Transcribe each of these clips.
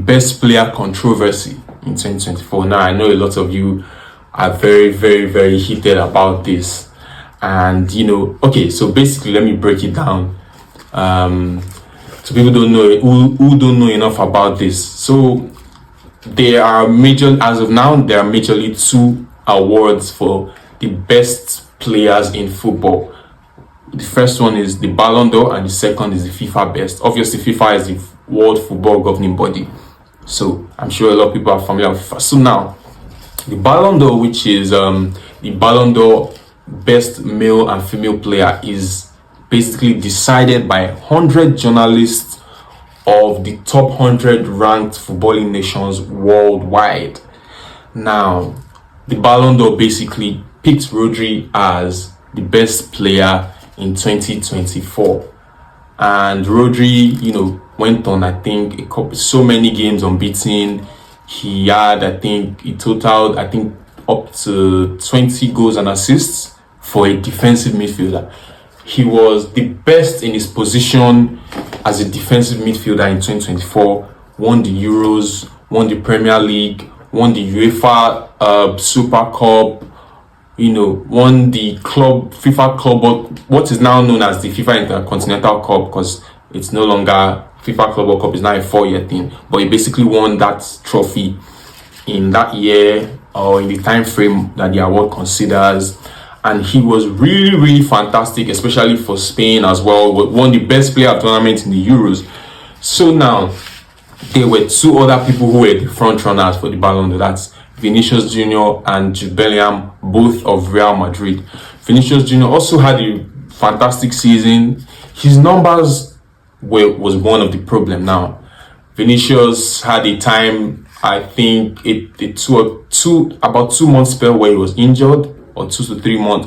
best player controversy in 2024. Now, I know a lot of you are very, very, very heated about this. And, okay, so basically, let me break it down. So people don't know, who don't know enough about this. So there are as of now, there are majorly 2 awards for the best players in football. The first one is the Ballon d'Or, and the second is the FIFA best. Obviously, FIFA is the World Football Governing Body. So I'm sure a lot of people are familiar with FIFA. So now, the Ballon d'Or, which is the Ballon d'Or best male and female player, is basically decided by 100 journalists of the top 100 ranked footballing nations worldwide. Now, the Ballon d'Or basically picked Rodri as the best player in 2024. And Rodri, went on, I think, so many games unbeaten. He had, he totaled, up to 20 goals and assists for a defensive midfielder. He was the best in his position as a defensive midfielder in 2024, won the Euros, won the Premier League, won the UEFA Super Cup, won the FIFA Club, what is now known as the FIFA Intercontinental Cup, because it's no longer FIFA Club World Cup, is now a 4-year thing. But he basically won that trophy in that year, or in the time frame that the award considers. And he was really, really fantastic, especially for Spain as well. Won the best player of tournament in the Euros. So now, there were 2 other people who were the front runners for the Ballon d'Or. That's Vinicius Jr. and Jude Bellingham, both of Real Madrid. Vinicius Jr. also had a fantastic season. His numbers was one of the problem. Now, Vinicius had a time, I think, about 2 months spell where he was injured, or 2 to 3 months,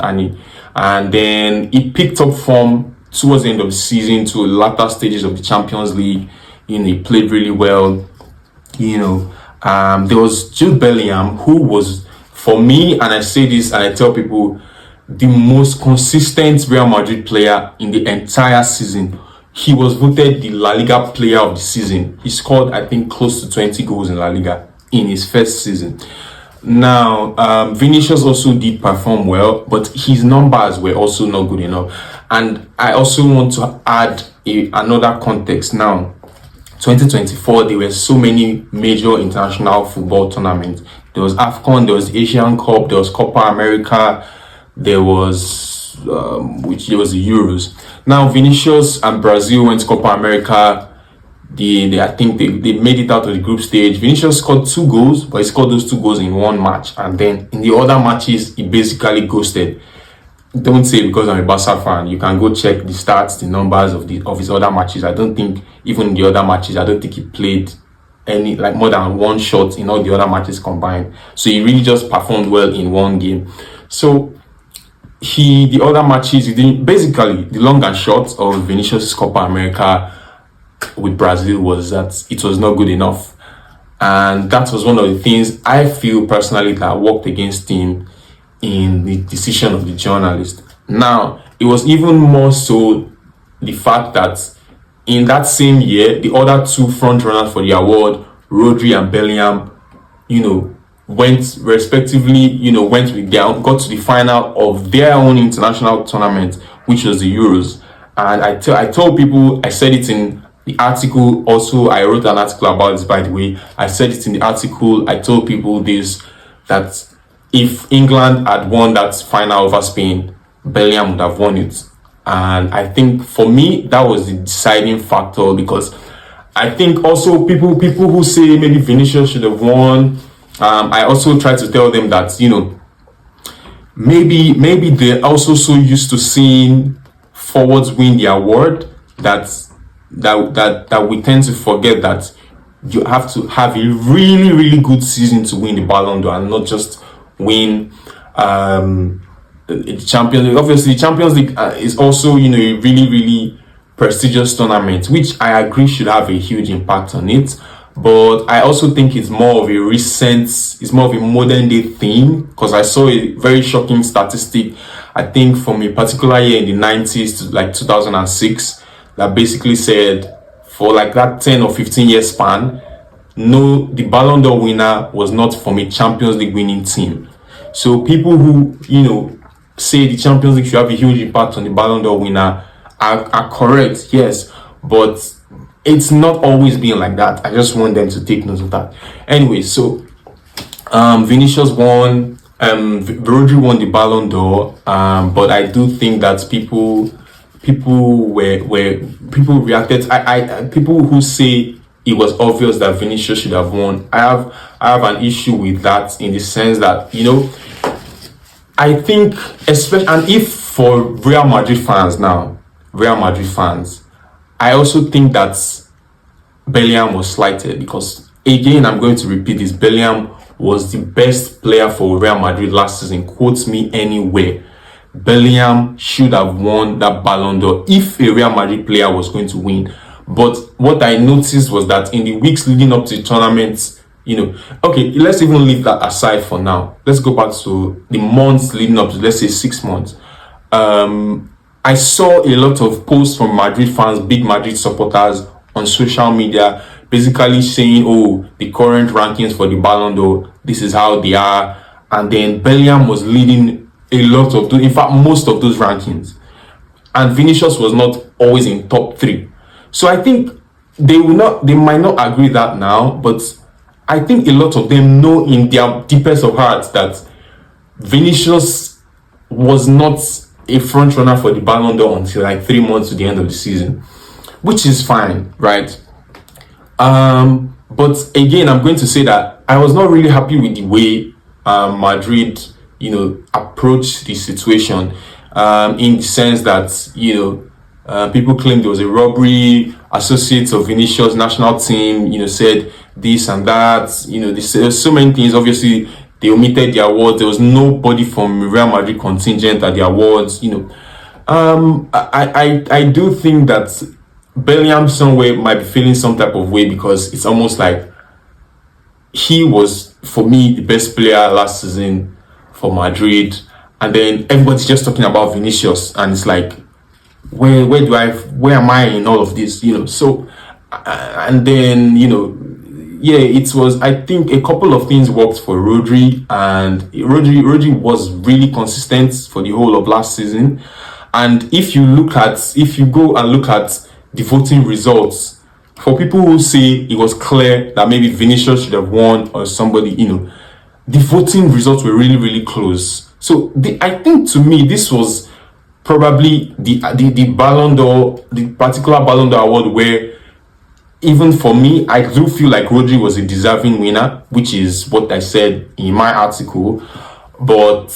and then he picked up form towards the end of the season, to latter stages of the Champions League. He played really well. There was Jude Bellingham, who was, for me, and I say this and I tell people, the most consistent Real Madrid player in the entire season. He was voted the La Liga player of the season. He scored, I think, close to 20 goals in La Liga in his first season. Now, Vinicius also did perform well, but his numbers were also not good enough. And I also want to add another context. Now, 2024, there were so many major international football tournaments. There was AFCON, there was Asian Cup, there was Copa America, there was the Euros. Now, Vinicius and Brazil went to Copa America. I think they made it out of the group stage. Vinicius scored 2 goals, but he scored those 2 goals in one match. And then in the other matches, he basically ghosted. Don't say because I'm a Barca fan. You can go check the stats, the numbers of his other matches. I don't think, even in the other matches, I don't think he played more than 1 shot in all the other matches combined. So he really just performed well in one game. So the other matches, basically, the long and short of Vinicius' Copa America with Brazil was that it was not good enough. And that was one of the things I feel personally that worked against him in the decision of the journalist. Now, it was even more so the fact that in that same year, the other 2 front runners for the award, Rodri and Bellingham, went respectively, got to the final of their own international tournament, which was the Euros. And I told people, I said it in the article. Also, I wrote an article about this, by the way. I said it in the article. I told people this, that if England had won that final over Spain, Bellingham would have won it. And I think for me, that was the deciding factor, because I think also people who say maybe Vinicius should have won, I also try to tell them that, maybe they're also so used to seeing forwards win the award that we tend to forget that you have to have a really, really good season to win the Ballon d'Or, and not just win the Champions League. Obviously, Champions League is also, a really, really prestigious tournament, which I agree should have a huge impact on it. But I also think it's more of a modern day thing, because I saw a very shocking statistic, I think from a particular year in the 90s to like 2006, that basically said for like that 10 or 15 year span, no, the Ballon d'Or winner was not from a Champions League winning team. So people who, say the Champions League should have a huge impact on the Ballon d'Or winner are correct, yes, but it's not always been like that. I just want them to take note of that. Anyway, so Vinicius won, Rodri won the Ballon d'Or, but I do think that people reacted. People who say it was obvious that Vinicius should have won. I have an issue with that, in the sense that, I think, especially, and if for Real Madrid fans, I also think that Bellingham was slighted, because, again, I'm going to repeat this, Bellingham was the best player for Real Madrid last season. Quote me anywhere. Bellingham should have won that Ballon d'Or if a Real Madrid player was going to win. But what I noticed was that in the weeks leading up to the tournament, okay, let's even leave that aside for now. Let's go back to the months leading up to, let's say, 6 months. I saw a lot of posts from Madrid fans, big Madrid supporters on social media, basically saying, oh, the current rankings for the Ballon d'Or, this is how they are. And then Bellingham was leading a lot of those, in fact, most of those rankings. And Vinicius was not always in top 3. So I think they might not agree that now, but I think a lot of them know in their deepest of hearts that Vinicius was not a front runner for the Ballon d'Or until like 3 months to the end of the season, which is fine, right? But again, I'm going to say that I was not really happy with the way Madrid, approached the situation, in the sense that, people claimed there was a robbery. Associates of Vinicius national team, said this and that. There's so many things. Obviously, they omitted the awards. There was nobody from Real Madrid contingent at the awards. I do think that Bellingham somewhere might be feeling some type of way, because it's almost like he was, for me, the best player last season for Madrid, and then everybody's just talking about Vinicius, and it's like, where am I in all of this? So, and then, it was, I think a couple of things worked for Rodri, and Rodri was really consistent for the whole of last season. And if you go and look at the voting results, for people who say it was clear that maybe Vinicius should have won or somebody, the voting results were really, really close. So I think, to me, this was probably the Ballon d'Or, the particular Ballon d'Or award where, even for me, I do feel like Rodri was a deserving winner, which is what I said in my article. But,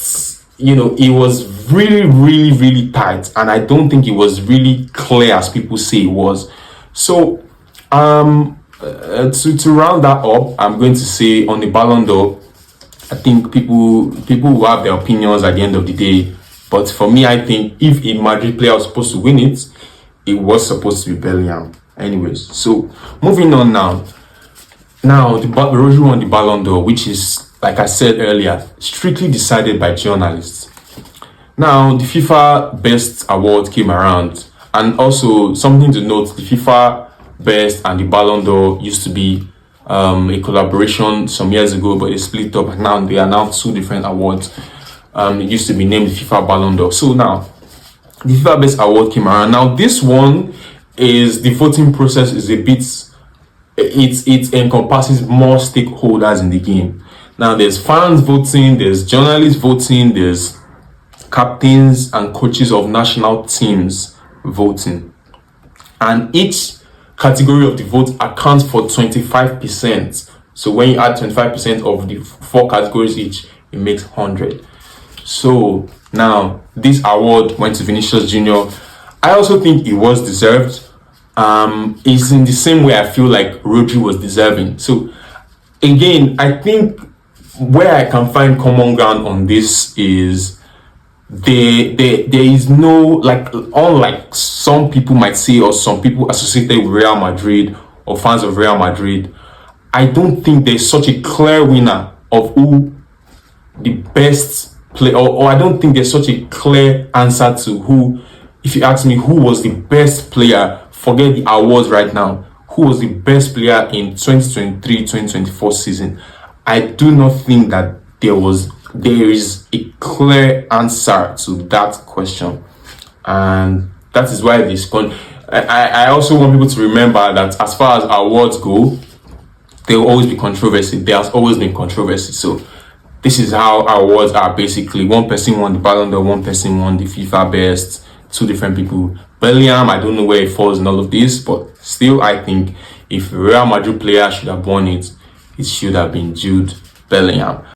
it was really, really, really tight, and I don't think it was really clear as people say it was. So, to round that up, I'm going to say on the Ballon d'Or, I think people will have their opinions at the end of the day. But for me, I think if a Madrid player was supposed to win it, it was supposed to be Bellingham. Anyways, so moving on now. Now, Rodri won the Ballon d'Or, which is, like I said earlier, strictly decided by journalists. Now, the FIFA Best Award came around. And also, something to note, the FIFA Best and the Ballon d'Or used to be a collaboration some years ago, but they split up, and now they are now 2 different awards. It used to be named the FIFA Ballon d'Or. So now, the FIFA Best Award came around. Now, this one is, the voting process is a bit, it encompasses more stakeholders in the game. Now, there's fans voting, there's journalists voting, there's captains and coaches of national teams voting. And each category of the vote accounts for 25%. So when you add 25% of the 4 categories each, it makes 100. So now this award went to Vinicius Jr. I also think it was deserved. It's in the same way I feel like Rodri was deserving. So again, I think where I can find common ground on this is there is no, like, unlike some people might say, or some people associated with Real Madrid or fans of Real Madrid, I don't think there's such a clear winner of who the best player, or I don't think there's such a clear answer to who, if you ask me who was the best player, forget the awards right now, who was the best player in 2023-2024 season, I do not think that there is a clear answer to that question, and that is why this I also want people to remember that as far as awards go, there will always be controversy. There has always been controversy. So this is how awards are basically. One person won the Ballon d'Or, one person won the FIFA best, two different people. Bellingham, I don't know where it falls in all of this, but still I think if a Real Madrid player should have won it, it should have been Jude Bellingham.